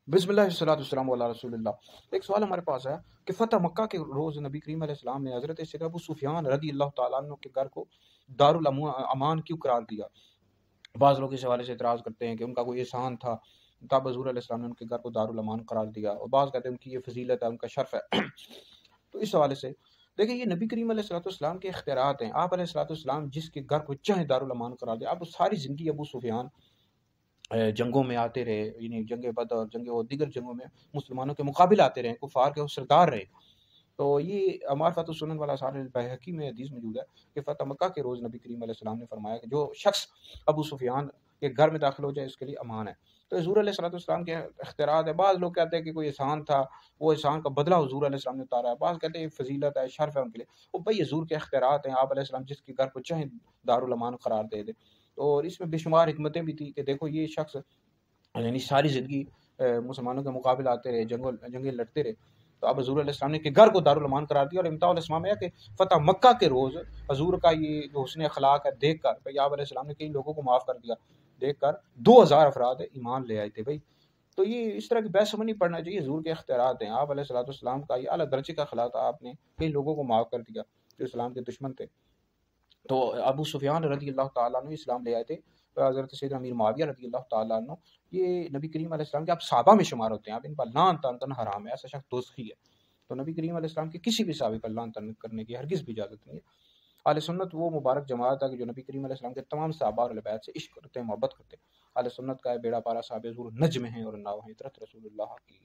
बिस्मिल्लाहिर्रहमानिर्रहीम वाला रसूलुल्लाह। एक सवाल हमारे पास है कि फ़तह मक्का के रोज़ नबी करीम अलैहिस्सलाम ने हज़रत सैयदना अबू सुफ़ियान रज़ियल्लाहु ताला अन्हु के घर को दारुल अमान क्यों करार दिया? बाज़ लोग इस हवाले से एतराज़ करते हैं कि उनका कोई एहसान था, तब हज़ूर अलैहिस्सलाम ने उनके घर को दारुल अमान करार दिया, और बाज़ कहते हैं उनकी ये फ़ज़ीलत है, उनका शर्फ़ है। तो इस हवाले से देखिए, ये नबी करीम अलैहिस्सलाम के इख्तियारात हैं। आप अलैहिस्सलाम जिसके घर को चाहे दारुल अमान करार दें। अब सारी ज़िंदगी अबू सुफ़ियान जंगों में आते रहे, यानी जंग बदर, जंग और दीगर जंगों में मुसलमानों के मुकाबिल आते रहे, कुफ़ार के वो सरदार रहे। तो ये मारिफातुस सुनन वाला आसार बैहक़ी में हदीस मौजूद है कि फ़तह मक्का के रोज़ नबी करीम अलैहिस्सलाम ने फरमाया कि जो शख्स अबू सुफ़ियान के घर में दाखिल हो जाए, इसके लिए अमान है। तो हुज़ूर अलैहिस्सलाम के इख्तियारात है। बाज़ लोग कहते हैं कि कोई एहसान था, वो एहसान का बदला हुज़ूर अलैहिस्सलाम ने उतारा है। बाज़ कहते हैं फ़ज़ीलत है, शर्फ़ है उनके लिए। वो भई हुज़ूर के इख्तियारात हैं, आप अलैहिस्सलाम जिसके घर को चाहें दारुल अमान करार दे दें। और इसमें बेशुमार हिकमतें भी थी कि देखो, ये शख्स यानी सारी ज़िंदगी मुसलमानों के मुकाबले आते रहे, जंगें लड़ते रहे। तो अब हज़ूर अलैहिस्सलाम ने के घर को दारुल अमान करार दिया, और इम्तिहान इस्मा में है कि फ़तह मक्का के रोज़ हज़ूर का ये जो हुस्न अखलाक है देखकर, भई आप अलैहिस्सलाम ने कई लोगों को माफ़ कर दिया, देखकर 2000 अफ़राद ईमान ले आए थे भई। तो ये इस तरह की बहस समझ नहीं पड़ना चाहिए, हज़ूर के इख्तियारात हैं। आप अलैहिस्सलाम का ये आला दर्जे का अखलाक था, आपने कई लोगों को माफ़ कर दिया, जो इस्लाम के दुश्मन थे। तो अबू सुफ़ियान रज़ियल्लाहु ताला अन्हु इस्लाम ले आए थे। हज़रत सैयदना अमीर मुआविया रज़ियल्लाहु ताला अन्हु, ये नबी करीम अलैहि सलाम के आप सहाबा में शुमार होते हैं। आप इन पर लान तान करना हराम है, ऐसा शख्स दोज़खी है। तो नबी करीम अलैहि सलाम के किसी भी सहाबी पर लान तान करने की हरगिज़ भी इजाज़त नहीं है। अहले सुन्नत वो मुबारक जमात है कि जो नबी करीम अलैहि सलाम के तमाम सहाबा और अहले बैत से इश्क करते हैं, मोहब्बत करते हैं। अहले सुन्नत का बेड़ा पारा साहिब ज़ुहूर नज्म हैं और नाव हैं इतरत रसूलुल्लाह की।